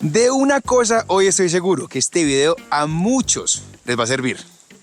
De una cosa hoy estoy seguro, que este video a muchos les va a servir.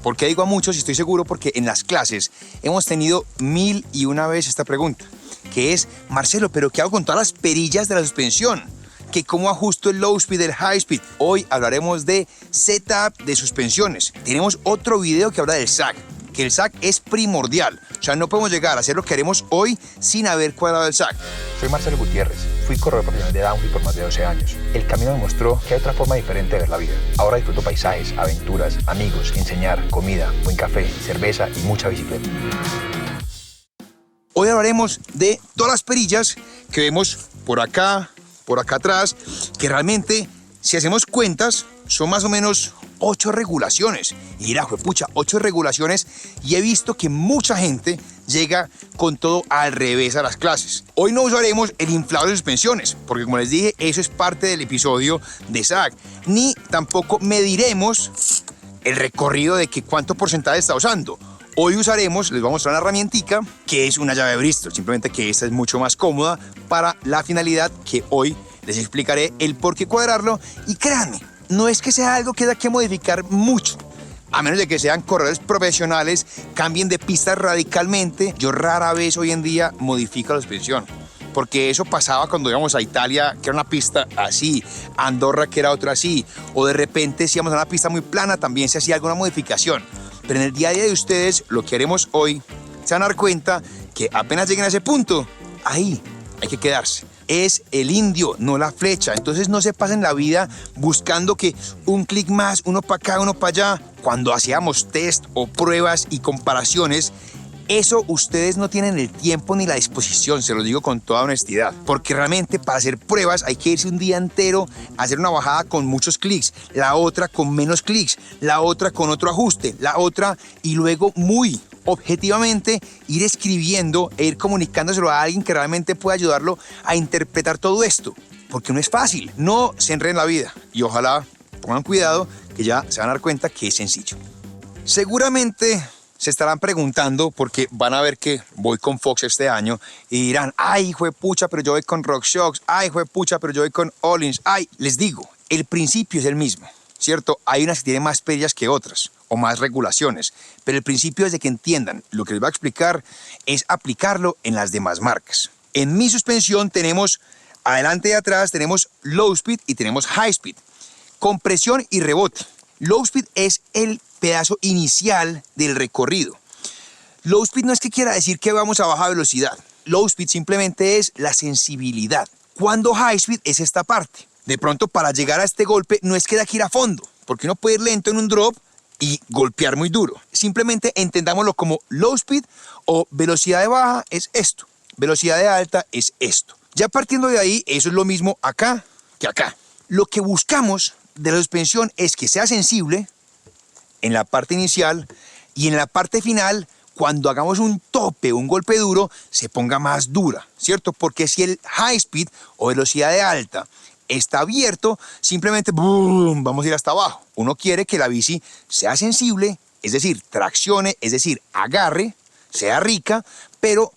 ¿Por qué digo a muchos? Y estoy seguro porque en las clases hemos tenido 1001 vez esta pregunta, que es: Marcelo, ¿pero qué hago con todas las perillas de la suspensión? ¿Que cómo ajusto el low speed del high speed? Hoy hablaremos de setup de suspensiones. Tenemos otro video que habla del sag, que el sag es primordial. O sea, no podemos llegar a hacer lo que haremos hoy sin haber cuadrado el sag. Soy Marcelo Gutiérrez, fui corredor profesional de downhill por más de 12 años. El camino me mostró que hay otra forma diferente de ver la vida. Ahora disfruto paisajes, aventuras, amigos, enseñar, comida, buen café, cerveza y mucha bicicleta. Hoy hablaremos de todas las perillas que vemos por acá atrás, que realmente, si hacemos cuentas, son más o menos 8 regulaciones. Y mira, juepucha, 8 regulaciones, y he visto que mucha gente llega con todo al revés a las clases. Hoy no usaremos el inflador de suspensiones, porque como les dije, eso es parte del episodio de SAG, ni tampoco mediremos el recorrido de que cuánto porcentaje está usando. Hoy usaremos, les voy a mostrar una herramientica que es una llave Bristol, simplemente que esta es mucho más cómoda para la finalidad que hoy les explicaré el por qué cuadrarlo. Y créanme, no es que sea algo que haya que modificar mucho, a menos de que sean corredores profesionales, cambien de pista radicalmente. Yo rara vez hoy en día modifico la suspensión, porque eso pasaba cuando íbamos a Italia, que era una pista así, Andorra, que era otra así, o de repente si íbamos a una pista muy plana también se hacía alguna modificación. Pero en el día a día de ustedes, lo que haremos hoy, se van a dar cuenta que apenas lleguen a ese punto, ahí hay que quedarse. Es el indio, no la flecha. Entonces no se pasen la vida buscando que un clic más, uno para acá, uno para allá. Cuando hacíamos test o pruebas y comparaciones, eso ustedes no tienen el tiempo ni la disposición, se lo digo con toda honestidad. Porque realmente para hacer pruebas hay que irse un día entero a hacer una bajada con muchos clics, la otra con menos clics, la otra con otro ajuste, la otra, y luego muy objetivamente ir escribiendo e ir comunicándoselo a alguien que realmente pueda ayudarlo a interpretar todo esto. Porque no es fácil, no se enreden la vida, y ojalá pongan cuidado, que ya se van a dar cuenta que es sencillo. Seguramente se estarán preguntando, porque van a ver que voy con Fox este año y dirán: ay, juepucha, pero yo voy con RockShox, ay, juepucha, pero yo voy con Öhlins. Ay, les digo, el principio es el mismo, ¿cierto? Hay unas que tienen más perillas que otras o más regulaciones, pero el principio es de que entiendan lo que les voy a explicar es aplicarlo en las demás marcas. En mi suspensión tenemos adelante y atrás, tenemos low speed y tenemos high speed, compresión y rebote. Low speed es el pedazo inicial del recorrido. Low speed no es que quiera decir que vamos a baja velocidad. Low speed simplemente es la sensibilidad. Cuando high speed es esta parte. De pronto, para llegar a este golpe no es que hay que ir a fondo, porque uno puede ir lento en un drop y golpear muy duro. Simplemente entendámoslo como low speed, o velocidad de baja es esto, velocidad de alta es esto. Ya partiendo de ahí, eso es lo mismo acá que acá. Lo que buscamos de la suspensión es que sea sensible en la parte inicial, y en la parte final, cuando hagamos un tope, un golpe duro, se ponga más dura, ¿cierto? Porque si el high speed o velocidad de alta está abierto, simplemente ¡boom!, vamos a ir hasta abajo. Uno quiere que la bici sea sensible, es decir, traccione, es decir, agarre, sea rica, pero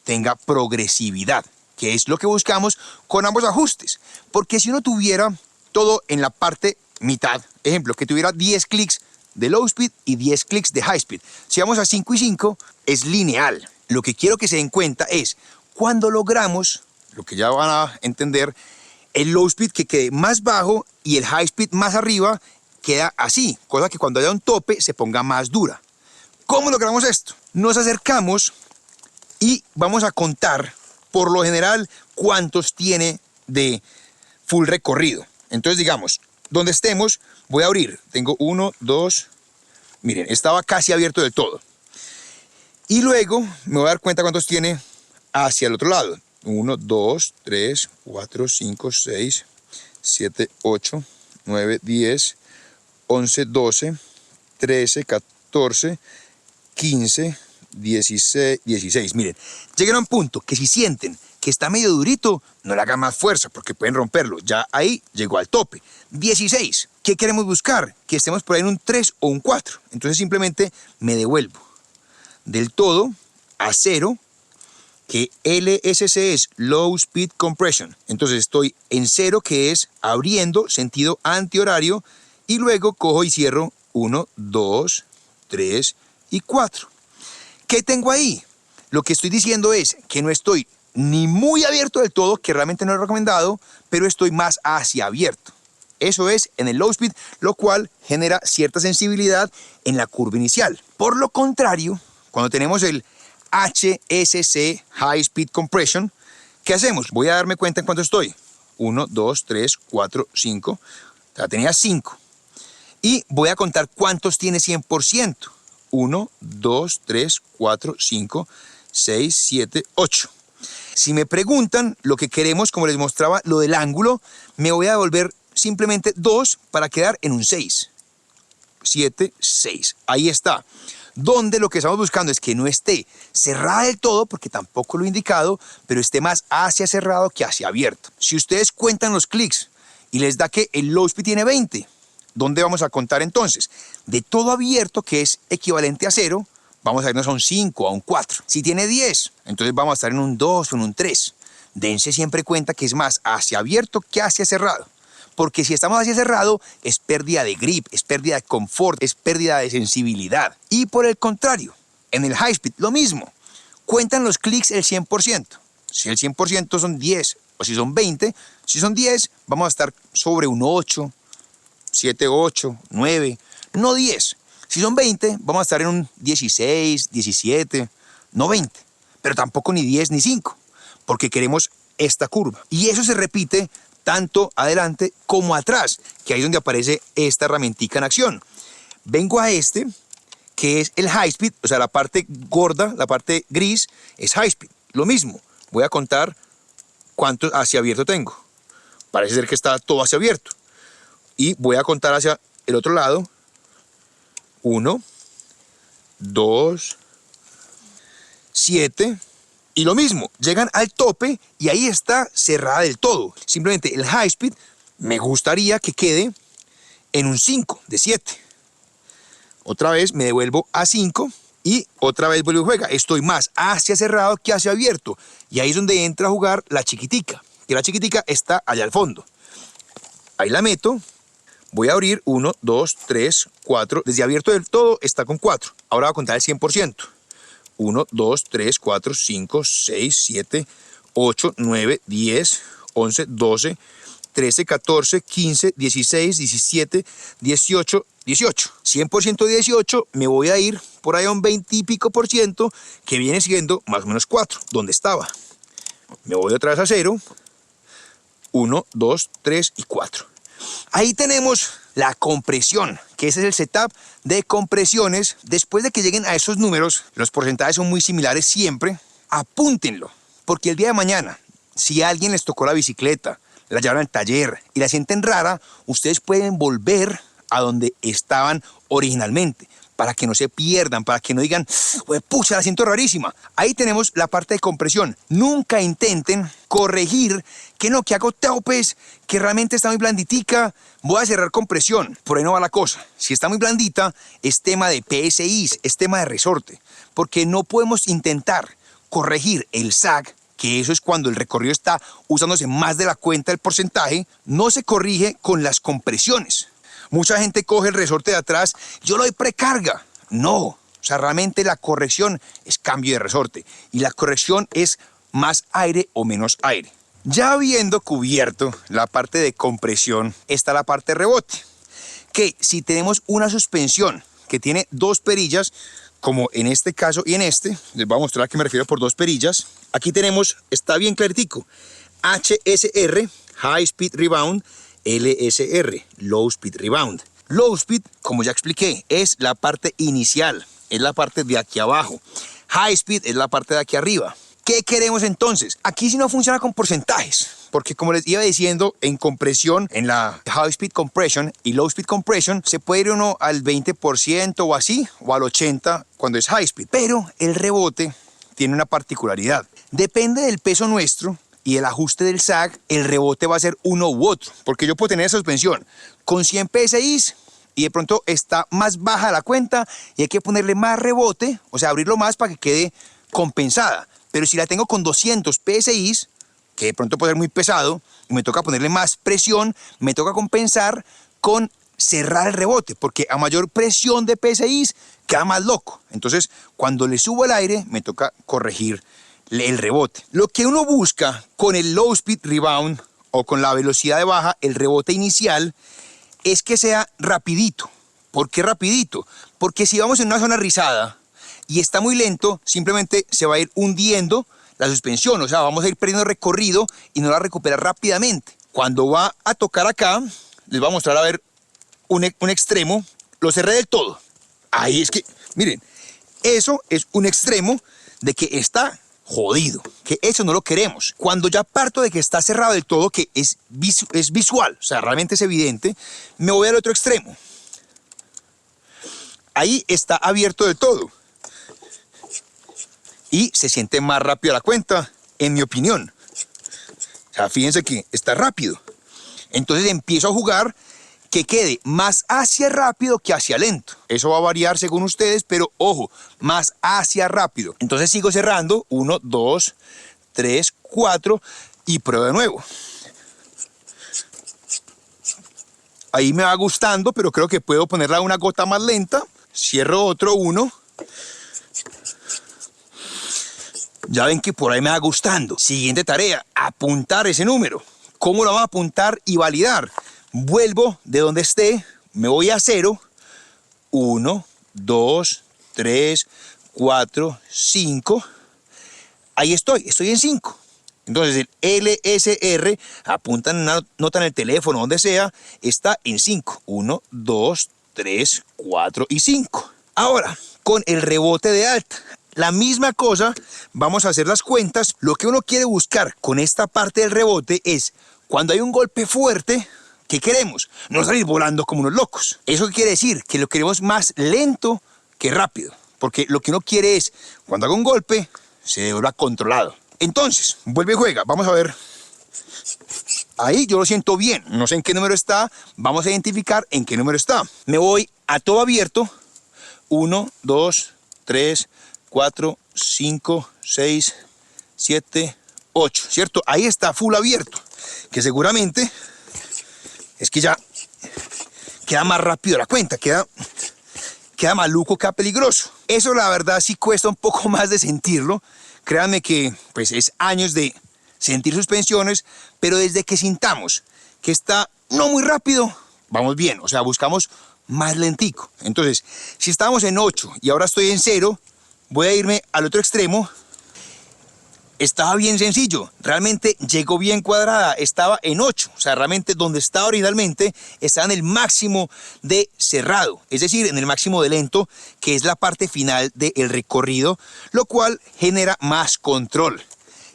tenga progresividad, que es lo que buscamos con ambos ajustes. Porque si uno tuviera todo en la parte mitad, ejemplo, que tuviera 10 clics de low speed y 10 clics de high speed, si vamos a 5 y 5, es lineal. Lo que quiero que se den cuenta es cuando logramos, lo que ya van a entender, el low speed que quede más bajo y el high speed más arriba, queda así, cosa que cuando haya un tope se ponga más dura. ¿Cómo logramos esto? Nos acercamos y vamos a contar, por lo general, cuántos tiene de full recorrido. Entonces, digamos, donde estemos, voy a abrir. Tengo 1, 2, miren, estaba casi abierto del todo. Y luego me voy a dar cuenta cuántos tiene hacia el otro lado. 1, 2, 3, 4, 5, 6, 7, 8, 9, 10, 11, 12, 13, 14, 15, 16. Miren, llegan a un punto que si sienten que está medio durito, no le hagan más fuerza porque pueden romperlo. Ya ahí llegó al tope. 16. ¿Qué queremos buscar? Que estemos por ahí en un 3 o un 4. Entonces simplemente me devuelvo del todo a 0 que LSC es Low Speed Compression. Entonces estoy en 0, que es abriendo, sentido antihorario, y luego cojo y cierro 1, 2, 3 y 4. ¿Qué tengo ahí? Lo que estoy diciendo es que no estoy ni muy abierto del todo, que realmente no es recomendado, pero estoy más hacia abierto. Eso es en el low speed, lo cual genera cierta sensibilidad en la curva inicial. Por lo contrario, cuando tenemos el HSC, High Speed Compression, ¿qué hacemos? Voy a darme cuenta en cuánto estoy. 1, 2, 3, 4, 5. O sea, tenía 5. Y voy a contar cuántos tiene 100%. 1, 2, 3, 4, 5, 6, 7, 8. Si me preguntan lo que queremos, como les mostraba, lo del ángulo, me voy a devolver simplemente 2 para quedar en un 6. 7, 6. Ahí está. Donde lo que estamos buscando es que no esté cerrada del todo, porque tampoco lo he indicado, pero esté más hacia cerrado que hacia abierto. Si ustedes cuentan los clics y les da que el low speed tiene 20, ¿dónde vamos a contar entonces? De todo abierto, que es equivalente a 0, vamos a irnos a un 5, a un 4. Si tiene 10, entonces vamos a estar en un 2 o en un 3. Dense siempre cuenta que es más hacia abierto que hacia cerrado. Porque si estamos hacia cerrado, es pérdida de grip, es pérdida de confort, es pérdida de sensibilidad. Y por el contrario, en el high speed, lo mismo. Cuentan los clics el 100%. Si el 100% son 10 o si son 20, si son 10, vamos a estar sobre un 8, 7, 8, 9, no 10. Si son 20, vamos a estar en un 16, 17, no 20. Pero tampoco ni 10 ni 5, porque queremos esta curva. Y eso se repite tanto adelante como atrás, que ahí es donde aparece esta herramientica en acción. Vengo a este, que es el high speed, o sea, la parte gorda, la parte gris, es high speed. Lo mismo, voy a contar cuánto hacia abierto tengo. Parece ser que está todo hacia abierto. Y voy a contar hacia el otro lado. 1, 2, 7... Y lo mismo, llegan al tope y ahí está cerrada del todo. Simplemente el high speed me gustaría que quede en un 5 de 7. Otra vez me devuelvo a 5 y otra vez vuelvo y juega. Estoy más hacia cerrado que hacia abierto. Y ahí es donde entra a jugar la chiquitica. Que la chiquitica está allá al fondo. Ahí la meto. Voy a abrir 1, 2, 3, 4. Desde abierto del todo está con 4. Ahora voy a contar el 100%. 1, 2, 3, 4, 5, 6, 7, 8, 9, 10, 11, 12, 13, 14, 15, 16, 17, 18, 18. 100% de 18, me voy a ir por ahí a un 20 y pico por ciento, que viene siendo más o menos 4, donde estaba. Me voy otra vez a 0. 1, 2, 3 y 4. Ahí tenemos la compresión, que ese es el setup de compresiones. Después de que lleguen a esos números, los porcentajes son muy similares siempre. Apúntenlo, porque el día de mañana, si a alguien les tocó la bicicleta, la llevaron al taller y la sienten rara, ustedes pueden volver a donde estaban originalmente, para que no se pierdan, para que no digan, pucha, la siento rarísima. Ahí tenemos la parte de compresión. Nunca intenten corregir que no, que hago topes, que realmente está muy blanditica, voy a cerrar compresión. Por ahí no va la cosa. Si está muy blandita, es tema de PSIs, es tema de resorte, porque no podemos intentar corregir el sag, que eso es cuando el recorrido está usándose más de la cuenta del porcentaje, no se corrige con las compresiones. Mucha gente coge el resorte de atrás, yo lo doy precarga. No, o sea, realmente la corrección es cambio de resorte y la corrección es más aire o menos aire. Ya habiendo cubierto la parte de compresión, está la parte de rebote, que si tenemos una suspensión que tiene 2 perillas, como en este caso y en este, les voy a mostrar a qué me refiero por 2 perillas. Aquí tenemos, está bien claritico, HSR, High Speed Rebound, LSR, Low Speed Rebound. Low Speed, como ya expliqué, es la parte inicial, es la parte de aquí abajo. High Speed es la parte de aquí arriba. ¿Qué queremos entonces? Aquí sí no funciona con porcentajes, porque como les iba diciendo, en compresión, en la High Speed Compression y Low Speed Compression, se puede ir uno al 20% o así, o al 80% cuando es High Speed. Pero el rebote tiene una particularidad. Depende del peso nuestro y el ajuste del sag, el rebote va a ser uno u otro, porque yo puedo tener esa suspensión con 100 PSI y de pronto está más baja la cuenta y hay que ponerle más rebote, o sea, abrirlo más para que quede compensada. Pero si la tengo con 200 PSI, que de pronto puede ser muy pesado, y me toca ponerle más presión, me toca compensar con cerrar el rebote, porque a mayor presión de PSI queda más loco. Entonces, cuando le subo el aire, me toca corregir el rebote. Lo que uno busca con el low speed rebound o con la velocidad de baja, el rebote inicial, es que sea rapidito. ¿Por qué rapidito? Porque si vamos en una zona rizada y está muy lento, simplemente se va a ir hundiendo la suspensión, o sea, vamos a ir perdiendo recorrido y no la recupera rápidamente. Cuando va a tocar acá, les voy a mostrar a ver un extremo, lo cerré del todo. Ahí es que, miren, eso es un extremo de que está jodido, que eso no lo queremos. Cuando ya parto de que está cerrado del todo, que es visual, o sea, realmente es evidente, me voy al otro extremo. Ahí está abierto del todo. Y se siente más rápido la cuenta, en mi opinión. O sea, fíjense que está rápido. Entonces empiezo a jugar que quede más hacia rápido que hacia lento. Eso va a variar según ustedes, pero ojo, más hacia rápido. Entonces sigo cerrando, 1, 2, 3, 4 y pruebo de nuevo. Ahí me va gustando, pero creo que puedo ponerla una gota más lenta. Cierro otro 1. Ya ven que por ahí me va gustando. Siguiente tarea, apuntar ese número. ¿Cómo lo vamos a apuntar y validar? Vuelvo de donde esté, me voy a 0. 1, 2, 3, 4, 5. Ahí estoy en 5. Entonces el LSR, apunta en una nota en el teléfono, donde sea, está en 5. 1, 2, 3, 4 y 5. Ahora, con el rebote de alta. La misma cosa, vamos a hacer las cuentas. Lo que uno quiere buscar con esta parte del rebote es, cuando hay un golpe fuerte, ¿qué queremos? No salir volando como unos locos. ¿Eso qué quiere decir? Que lo queremos más lento que rápido. Porque lo que uno quiere es, cuando haga un golpe, se devuelva controlado. Entonces, vuelve y juega. Vamos a ver. Ahí yo lo siento bien. No sé en qué número está. Vamos a identificar en qué número está. Me voy a todo abierto. 1, 2, 3, 4, 5, 6, 7, 8, ¿cierto? Ahí está full abierto, que seguramente es que ya queda más rápido la cuenta, queda maluco, queda peligroso. Eso la verdad sí cuesta un poco más de sentirlo. Créanme que pues es años de sentir suspensiones, pero desde que sintamos que está no muy rápido, vamos bien, o sea, buscamos más lentico. Entonces, si estábamos en 8 y ahora estoy en 0, voy a irme al otro extremo. Estaba bien sencillo, realmente llegó bien cuadrada, estaba en 8, o sea, realmente donde estaba originalmente estaba en el máximo de cerrado, es decir, en el máximo de lento, que es la parte final del recorrido, lo cual genera más control.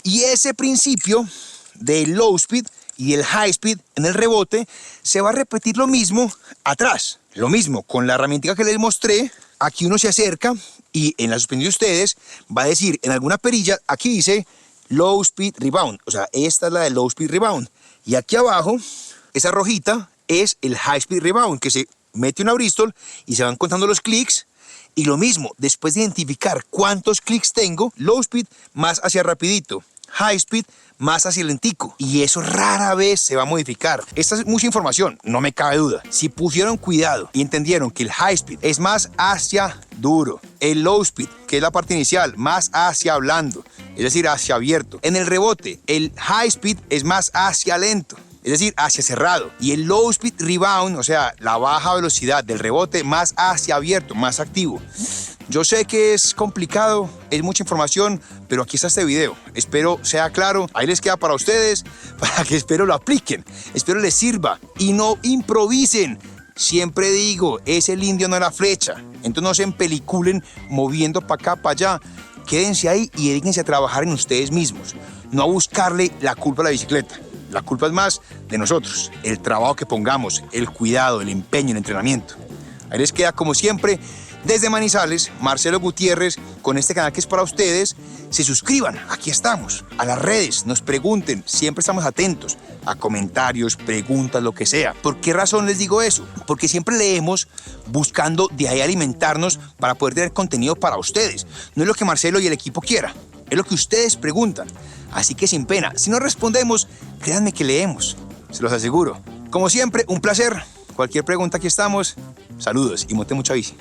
Y ese principio del low speed y el high speed en el rebote se va a repetir lo mismo atrás, lo mismo con la herramienta que les mostré. Aquí uno se acerca y en la suspensión de ustedes va a decir en alguna perilla, aquí dice Low Speed Rebound, o sea, esta es la de Low Speed Rebound. Y aquí abajo, esa rojita es el High Speed Rebound, que se mete una Bristol y se van contando los clics. Y lo mismo, después de identificar cuántos clics tengo, Low Speed más hacia rapidito, High Speed más hacia lentico, y eso rara vez se va a modificar. Esta es mucha información, no me cabe duda. Si pusieron cuidado y entendieron que el high speed es más hacia duro, el low speed, que es la parte inicial, más hacia blando, es decir, hacia abierto. En el rebote, el high speed es más hacia lento, es decir, hacia cerrado, y el low speed rebound, o sea, la baja velocidad del rebote, más hacia abierto, más activo. Yo sé que es complicado, es mucha información, pero aquí está este video. Espero sea claro, ahí les queda para ustedes, para que espero lo apliquen, espero les sirva y no improvisen. Siempre digo, es el indio, no la flecha. Entonces no se empeliculen moviendo para acá, para allá. Quédense ahí y dedíquense a trabajar en ustedes mismos, no a buscarle la culpa a la bicicleta. La culpa es más de nosotros, el trabajo que pongamos, el cuidado, el empeño, el entrenamiento. Ahí les queda como siempre. Desde Manizales, Marcelo Gutiérrez, con este canal que es para ustedes. Se suscriban, aquí estamos, a las redes, nos pregunten, siempre estamos atentos a comentarios, preguntas, lo que sea. ¿Por qué razón les digo eso? Porque siempre leemos buscando de ahí alimentarnos para poder tener contenido para ustedes. No es lo que Marcelo y el equipo quiera, es lo que ustedes preguntan. Así que sin pena, si no respondemos, créanme que leemos, se los aseguro. Como siempre, un placer. Cualquier pregunta, aquí estamos. Saludos y monte mucha bici.